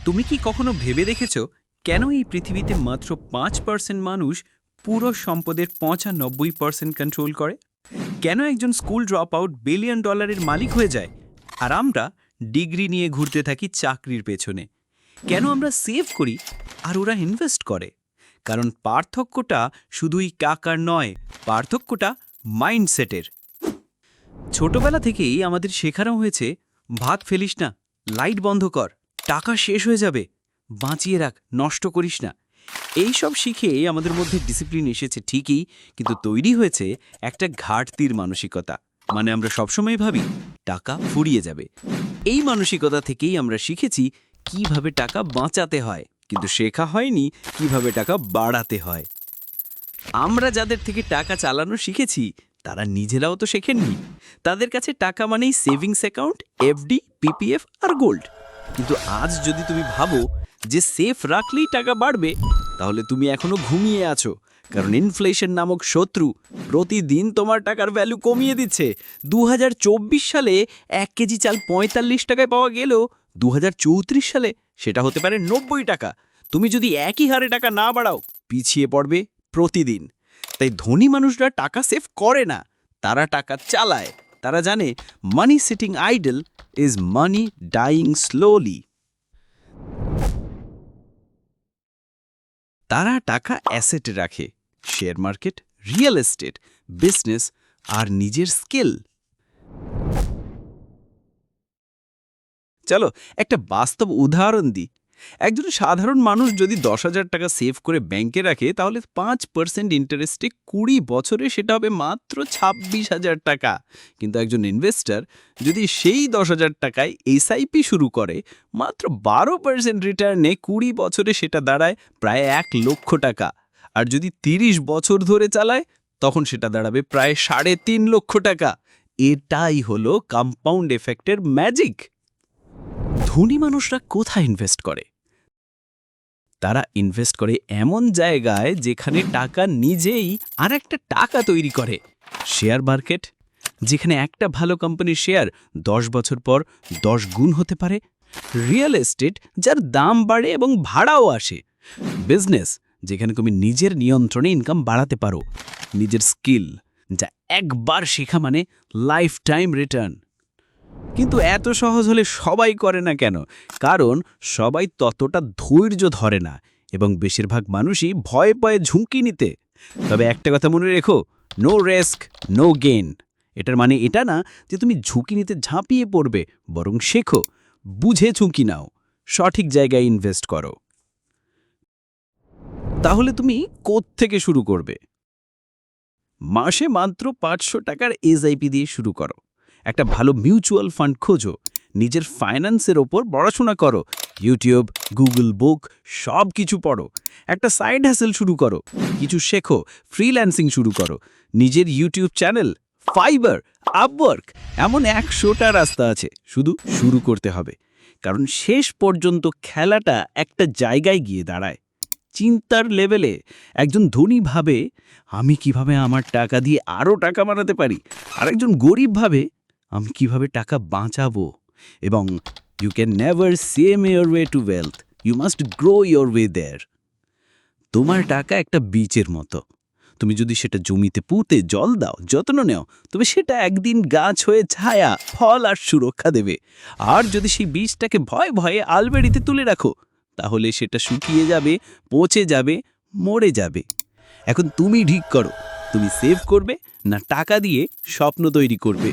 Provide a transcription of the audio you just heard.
তুমি কি কখনো ভেবে দেখেছ কেন এই পৃথিবীতে মাত্র 5% মানুষ পুরো সম্পদের 95% কন্ট্রোল করে? কেন একজন স্কুল ড্রপ আউট বিলিয়ন ডলারের মালিক হয়ে যায় আর আমরা ডিগ্রি নিয়ে ঘুরতে থাকি চাকরির পেছনে? কেন আমরা সেভ করি আর ওরা ইনভেস্ট করে? কারণ পার্থক্যটা শুধুই টাকার নয়, পার্থক্যটা মাইন্ডসেটের। ছোটবেলা থেকেই আমাদের শেখানো হয়েছে, ভাত ফেলিস না, লাইট বন্ধ কর, টাকা শেষ হয়ে যাবে, বাঁচিয়ে রাখ, নষ্ট করিস না। এই সব শিখে আমাদের মধ্যে ডিসিপ্লিন এসেছে ঠিকই, কিন্তু তৈরি হয়েছে একটা ঘাটতির মানসিকতা। মানে আমরা সবসময় ভাবি টাকা ফুরিয়ে যাবে। এই মানসিকতা থেকেই আমরা শিখেছি কিভাবে টাকা বাঁচাতে হয়, কিন্তু শেখা হয়নি কিভাবে টাকা বাড়াতে হয়। আমরা যাদের থেকে টাকা চালানো শিখেছি তারা নিজেরাও তো শেখেননি। তাদের কাছে টাকা মানেই সেভিংস অ্যাকাউন্ট, এফডি, পিপিএফ আর গোল্ড। কিন্তু আজ যদি তুমি ভাবো যে সেফ রাখলেই টাকা বাড়বে, তাহলে তুমি এখনো ঘুমিয়ে আছো। কারণ ইনফ্লেশন নামক শত্রু প্রতিদিন তোমার টাকার ভ্যালু কমিয়ে দিচ্ছে। 2024 সালে 1 কেজি চাল 45 টাকায় পাওয়া গেলেও 2034 সালে সেটা হতে পারে 90 টাকা। তুমি যদি একই হারে টাকা না বাড়াও, পিছিয়ে পড়বে প্রতিদিন। তাই ধনী মানুষরা টাকা সেভ করে না, তারা টাকা চালায়। তারা জানে money sitting idle is money dying slowly. তারা টাকা অ্যাসেটে রাখে, share market, real estate, business আর নিজের স্কিল। চলো একটা বাস্তব উদাহরণ দিই। একজন সাধারণ মানুষ যদি 10,000 টাকা সেভ করে ব্যাংকে রাখে, তাহলে 5% ইন্টারেস্টে 20 বছরে সেটা হবে মাত্র 26,000 টাকা। কিন্তু একজন ইনভেস্টর যদি সেই 10,000 টাকায় এসআইপি শুরু করে, মাত্র 12% রিটার্নে 20 বছরে সেটা দাঁড়ায় প্রায় 1 লক্ষ টাকা। আর যদি 30 বছর ধরে চালায়, তখন সেটা দাঁড়াবে প্রায় 3.5 লক্ষ টাকা। এটাই হলো কম্পাউন্ড এফেক্টের ম্যাজিক। ধনী মানুষরা কোথায় ইনভেস্ট করে? তারা ইনভেস্ট করে এমন জায়গায় যেখানে টাকা নিজেই আর একটা টাকা তৈরি করে। শেয়ার মার্কেট, যেখানে একটা ভালো কোম্পানির শেয়ার 10 বছর পর 10 গুণ হতে পারে। রিয়েল এস্টেট, যার দাম বাড়ে এবং ভাড়াও আসে। বিজনেস, যেখানে তুমি নিজের নিয়ন্ত্রণে ইনকাম বাড়াতে পারো। নিজের স্কিল, যা একবার শেখা মানে লাইফ টাইম রিটার্ন। কিন্তু এত সহজ হলে সবাই করে না কেন? কারণ সবাই ততটা ধৈর্য ধরে না এবং বেশিরভাগ মানুষই ভয় পায় ঝুঁকি নিতে। তবে একটা কথা মনে রেখো, নো রিস্ক নো গেইন। এটার মানে এটা না যে তুমি ঝুঁকি নিতে ঝাঁপিয়ে পড়বে, বরং শেখো, বুঝে ঝুঁকি নাও, সঠিক জায়গায় ইনভেস্ট করো। তাহলে তুমি কোত্থেকে শুরু করবে? মাসে মাত্র 500 টাকার এসআইপি দিয়ে শুরু করো। একটা ভালো মিউচুয়াল ফান্ড খোঁজো। নিজের ফাইন্যান্সের ওপর পড়াশোনা করো। ইউটিউব, গুগল বুক সব কিছু পড়ো। একটা সাইড হ্যাসেল শুরু করো, কিছু শেখো, ফ্রিল্যান্সিং শুরু করো। নিজের ইউটিউব চ্যানেল, ফাইবার, আপওয়ার্ক, এমন 100টা রাস্তা আছে। শুধু শুরু করতে হবে। কারণ শেষ পর্যন্ত খেলাটা একটা জায়গায় গিয়ে দাঁড়ায়। চিন্তার লেভেলে একজন ধনী ভাবে, আমি কিভাবে আমার টাকা দিয়ে আরও টাকা বানাতে পারি। আর একজন গরিব ভাবে, আমি কিভাবে টাকা বাঁচাবো। এবং you can never save your way to wealth, you must grow your way there. তোমার টাকা একটা বীজের মতো। তুমি যদি সেটা জমিতে পুঁতে জল দাও, যত্ন নেও, তবে সেটা একদিন গাছ হয়ে ছায়া, ফল আর সুরক্ষা দেবে। আর যদি সেই বীজটাকে ভয়ে ভয়ে আলমারিতে তুলে রাখো, তাহলে সেটা শুকিয়ে যাবে, পচে যাবে, মরে যাবে। এখন তুমি ঠিক করো, তুমি সেভ করবে না টাকা দিয়ে স্বপ্ন তৈরি করবে।